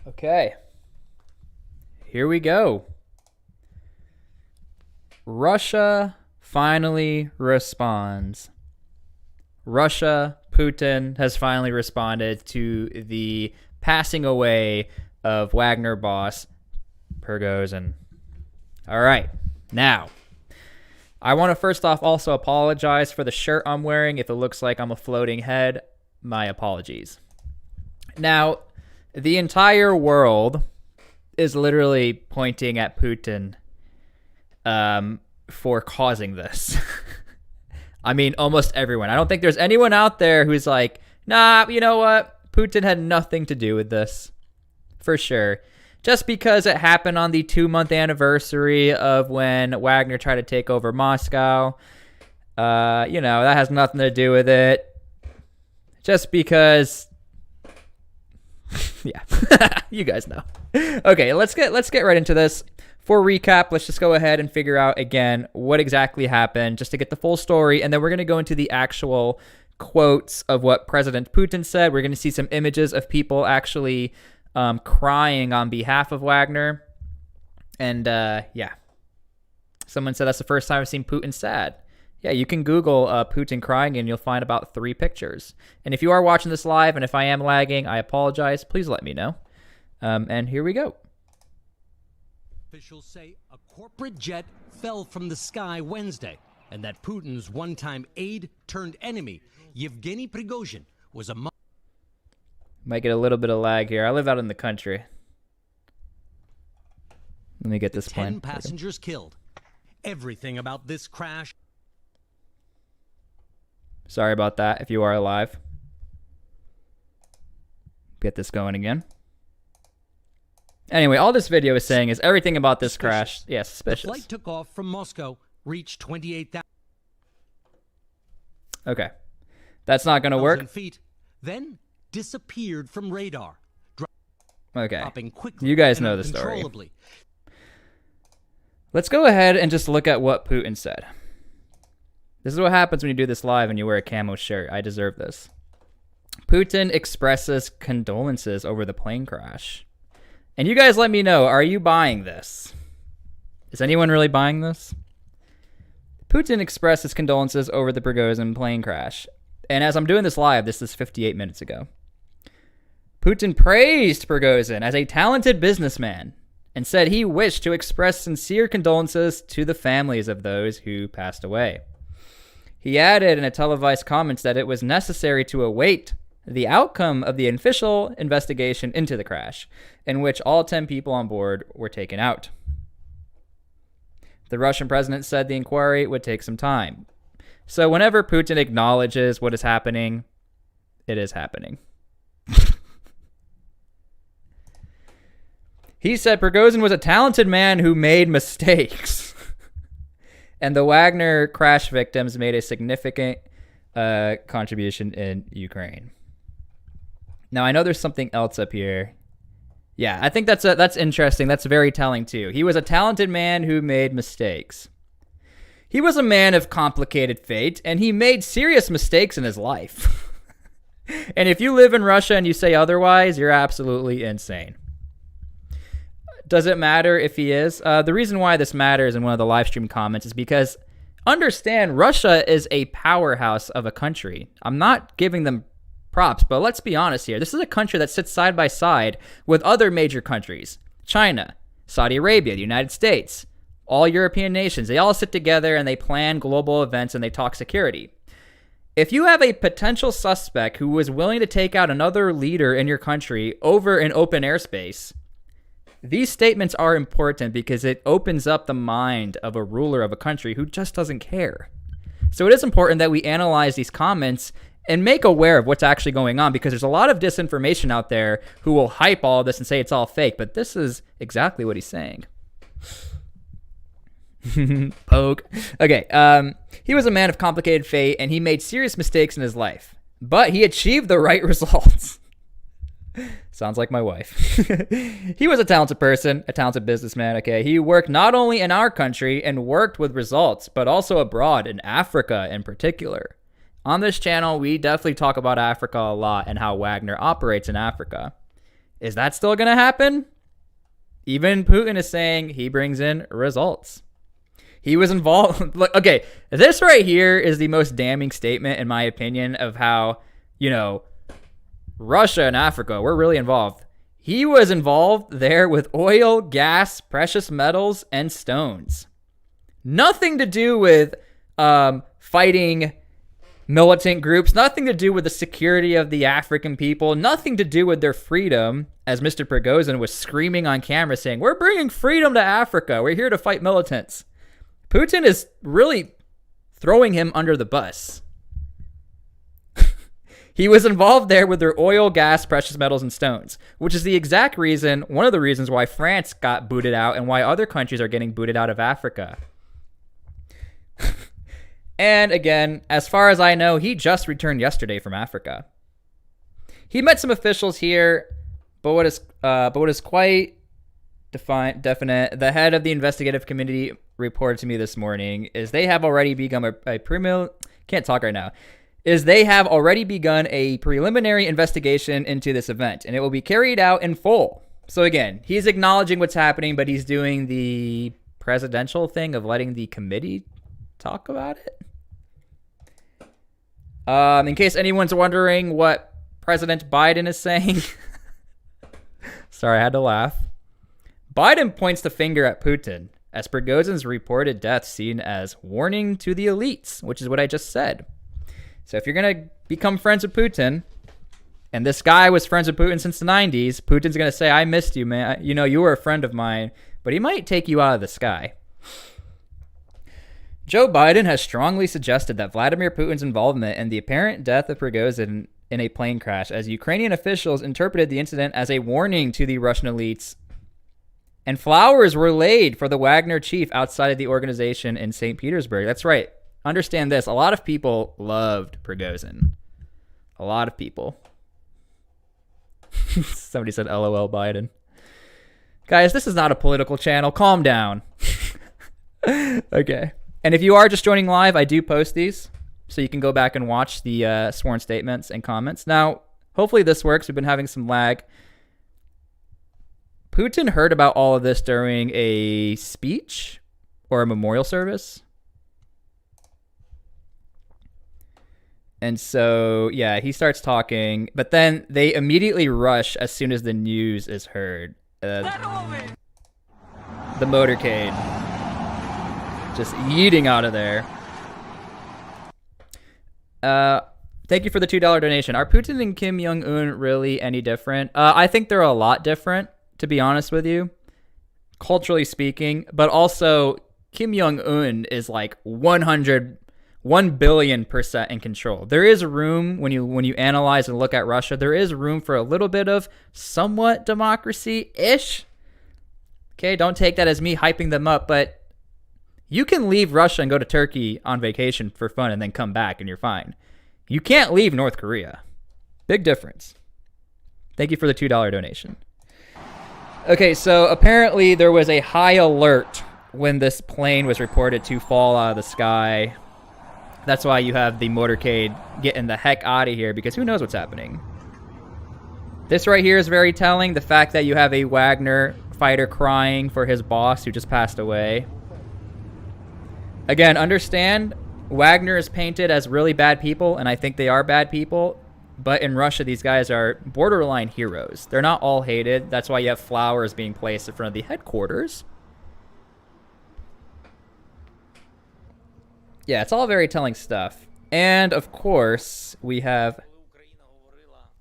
Okay. Here we go. Russia finally responds. Russia, Putin has finally responded to the passing away of Wagner boss Prigozhin. All right. Now, I want to first off also apologize for the shirt I'm wearing. If it looks like I'm a floating head, my apologies. Now, the entire world is literally pointing at Putin for causing this. I mean, almost everyone. I don't think there's anyone out there who's like, nah, you know what? Putin had nothing to do with this. For sure. Just because it happened on the 2-month anniversary of when Wagner tried to take over Moscow. That has nothing to do with it. Just because... yeah, you guys know. Okay, let's get right into this. For recap, let's just go ahead and figure out again what exactly happened just to get the full story, and then we're going to go into the actual quotes of what President Putin said. We're going to see some images of people actually crying on behalf of Wagner. And yeah, someone said that's the first time I've seen Putin sad. Yeah, you can Google Putin crying and you'll find about 3 pictures. And if you are watching this live and if I am lagging, I apologize. Please let me know. And here we go. Officials say a corporate jet fell from the sky Wednesday and that Putin's one-time aide turned enemy, Yevgeny Prigozhin, was among... Might get a little bit of lag here. I live out in the country. Let me get this plane. 10 passengers killed. Everything about this crash... Sorry about that if you are alive. Get this going again. Anyway, all this video is saying is everything about this crash. Yeah, suspicious. The flight took off from Moscow, reached 28,000 Okay. That's not going to work. feet, then disappeared from radar. Okay. Dropping quickly You guys and know the story. uncontrollably. Let's go ahead and just look at what Putin said. This is what happens when you do this live and you wear a camo shirt. I deserve this. Putin expresses condolences over the plane crash. And you guys let me know, are you buying this? Is anyone really buying this? Putin expressed his condolences over the Prigozhin plane crash. And as I'm doing this live, this is 58 minutes ago. Putin praised Prigozhin as a talented businessman and said he wished to express sincere condolences to the families of those who passed away. He added in a televised comment that it was necessary to await the outcome of the official investigation into the crash, in which all 10 people on board were taken out. The Russian president said the inquiry would take some time. So whenever Putin acknowledges what is happening, it is happening. He said Prigozhin was a talented man who made mistakes. And the Wagner crash victims made a significant contribution in Ukraine. Now, I know there's something else up here. Yeah, I think that's interesting. That's very telling, too. He was a talented man who made mistakes. He was a man of complicated fate, and he made serious mistakes in his life. And if you live in Russia and you say otherwise, you're absolutely insane. Does it matter if he is? The reason why this matters in one of the live stream comments is because understand Russia is a powerhouse of a country. I'm not giving them props, but let's be honest here. This is a country that sits side by side with other major countries. China, Saudi Arabia, the United States, all European nations. They all sit together and they plan global events and they talk security. If you have a potential suspect who is willing to take out another leader in your country over an open airspace, these statements are important because it opens up the mind of a ruler of a country who just doesn't care. So it is important that we analyze these comments and make aware of what's actually going on, because there's a lot of disinformation out there who will hype all this and say it's all fake, but this is exactly what he's saying. Poke. Okay, he was a man of complicated fate, and he made serious mistakes in his life, but he achieved the right results. Sounds like my wife. He was a talented person, a talented businessman, okay? He worked not only in our country and worked with results, but also abroad, in Africa in particular. On this channel, we definitely talk about Africa a lot and how Wagner operates in Africa. Is that still going to happen? Even Putin is saying he brings in results. He was involved. Look, okay, this right here is the most damning statement, in my opinion, of how, Russia and Africa, we're really involved. He was involved there with oil, gas, precious metals, and stones. Nothing to do with fighting militant groups, nothing to do with the security of the African people, nothing to do with their freedom, as Mr. Prigozhin was screaming on camera saying, we're bringing freedom to Africa. We're here to fight militants. Putin is really throwing him under the bus. He was involved there with their oil, gas, precious metals, and stones, which is the exact reason, one of the reasons why France got booted out and why other countries are getting booted out of Africa. And again, as far as I know, he just returned yesterday from Africa. He met some officials here, but what is quite definite, the head of the investigative committee reported to me this morning, is they have already begun they have already begun a preliminary investigation into this event, and it will be carried out in full. So again, he's acknowledging what's happening, but he's doing the presidential thing of letting the committee talk about it. In case anyone's wondering what President Biden is saying, sorry, I had to laugh. Biden points the finger at Putin, as Prigozhin's reported death seen as warning to the elites, which is what I just said. So if you're going to become friends with Putin, and this guy was friends with Putin since the 90s, Putin's going to say, I missed you, man. You were a friend of mine, but he might take you out of the sky. Joe Biden has strongly suggested that Vladimir Putin's involvement in the apparent death of Prigozhin in a plane crash, as Ukrainian officials interpreted the incident as a warning to the Russian elites. And flowers were laid for the Wagner chief outside of the organization in St. Petersburg. That's right. Understand this. A lot of people loved Prigozhin. A lot of people. Somebody said, LOL Biden. Guys, this is not a political channel. Calm down. Okay. And if you are just joining live, I do post these, so you can go back and watch the sworn statements and comments. Now, hopefully this works. We've been having some lag. Putin heard about all of this during a speech or a memorial service. And so, yeah, he starts talking, but then they immediately rush as soon as the news is heard. The motorcade just yeeting out of there. Thank you for the $2 donation. Are Putin and Kim Jong-un really any different? I think they're a lot different, to be honest with you, culturally speaking. But also, Kim Jong-un is like 1,000,000,000% in control. There is room when you analyze and look at Russia. There is room for a little bit of somewhat democracy-ish. Okay, don't take that as me hyping them up, but you can leave Russia and go to Turkey on vacation for fun and then come back and you're fine. You can't leave North Korea. Big difference. Thank you for the $2 donation. Okay, so apparently there was a high alert when this plane was reported to fall out of the sky. That's why you have the motorcade getting the heck out of here, because who knows what's happening. This right here is very telling. The fact that you have a Wagner fighter crying for his boss who just passed away. Again, understand, Wagner is painted as really bad people, and I think they are bad people. But in Russia, these guys are borderline heroes. They're not all hated. That's why you have flowers being placed in front of the headquarters. Yeah, it's all very telling stuff. And, of course, we have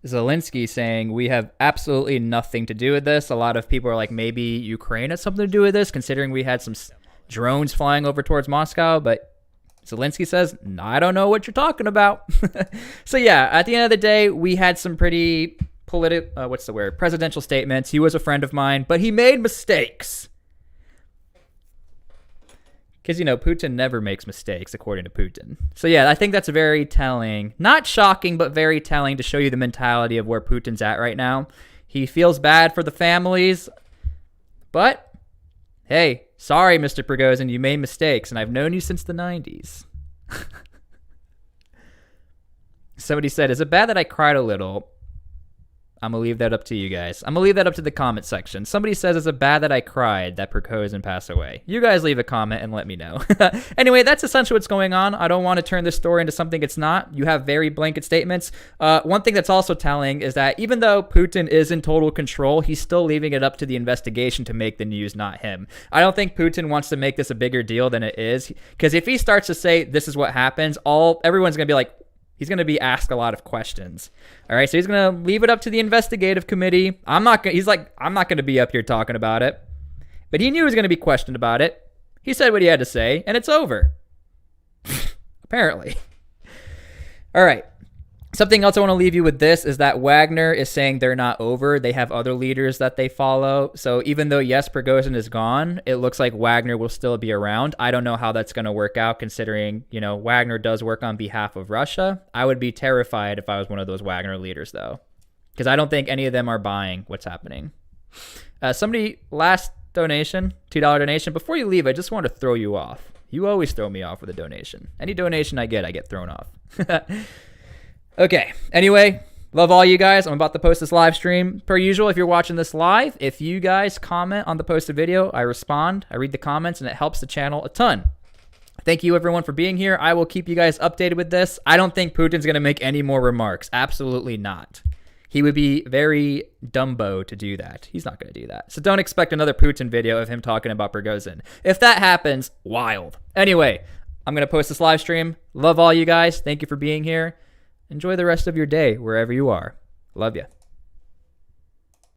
Zelensky saying we have absolutely nothing to do with this. A lot of people are like, maybe Ukraine has something to do with this, considering we had some drones flying over towards Moscow. But Zelensky says, no, I don't know what you're talking about. So, yeah, at the end of the day, we had some pretty presidential statements. He was a friend of mine, but he made mistakes. Because, Putin never makes mistakes, according to Putin. So, yeah, I think that's very telling. Not shocking, but very telling to show you the mentality of where Putin's at right now. He feels bad for the families. But, hey, sorry, Mr. Prigozhin, you made mistakes, and I've known you since the 90s. Somebody said, is it bad that I cried a little? I'm going to leave that up to you guys. I'm going to leave that up to the comment section. Somebody says, is it bad that I cried that Prigozhin passed away? You guys leave a comment and let me know. Anyway, that's essentially what's going on. I don't want to turn this story into something it's not. You have very blanket statements. One thing that's also telling is that even though Putin is in total control, he's still leaving it up to the investigation to make the news, not him. I don't think Putin wants to make this a bigger deal than it is, because if he starts to say this is what happens, everyone's going to be like, he's going to be asked a lot of questions. All right, so he's going to leave it up to the investigative committee. He's like, I'm not going to be up here talking about it. But he knew he was going to be questioned about it. He said what he had to say, and it's over. Apparently. All right. Something else I want to leave you with this is that Wagner is saying they're not over. They have other leaders that they follow. So even though, yes, Prigozhin is gone, it looks like Wagner will still be around. I don't know how that's going to work out, considering, Wagner does work on behalf of Russia. I would be terrified if I was one of those Wagner leaders, though, because I don't think any of them are buying what's happening. Last donation, $2 donation. Before you leave, I just want to throw you off. You always throw me off with a donation. Any donation I get thrown off. Okay, anyway, love all you guys. I'm about to post this live stream. Per usual, if you're watching this live, if you guys comment on the posted video, I respond. I read the comments, and it helps the channel a ton. Thank you, everyone, for being here. I will keep you guys updated with this. I don't think Putin's going to make any more remarks. Absolutely not. He would be very Dumbo to do that. He's not going to do that. So don't expect another Putin video of him talking about Prigozhin. If that happens, wild. Anyway, I'm going to post this live stream. Love all you guys. Thank you for being here. Enjoy the rest of your day wherever you are. Love you.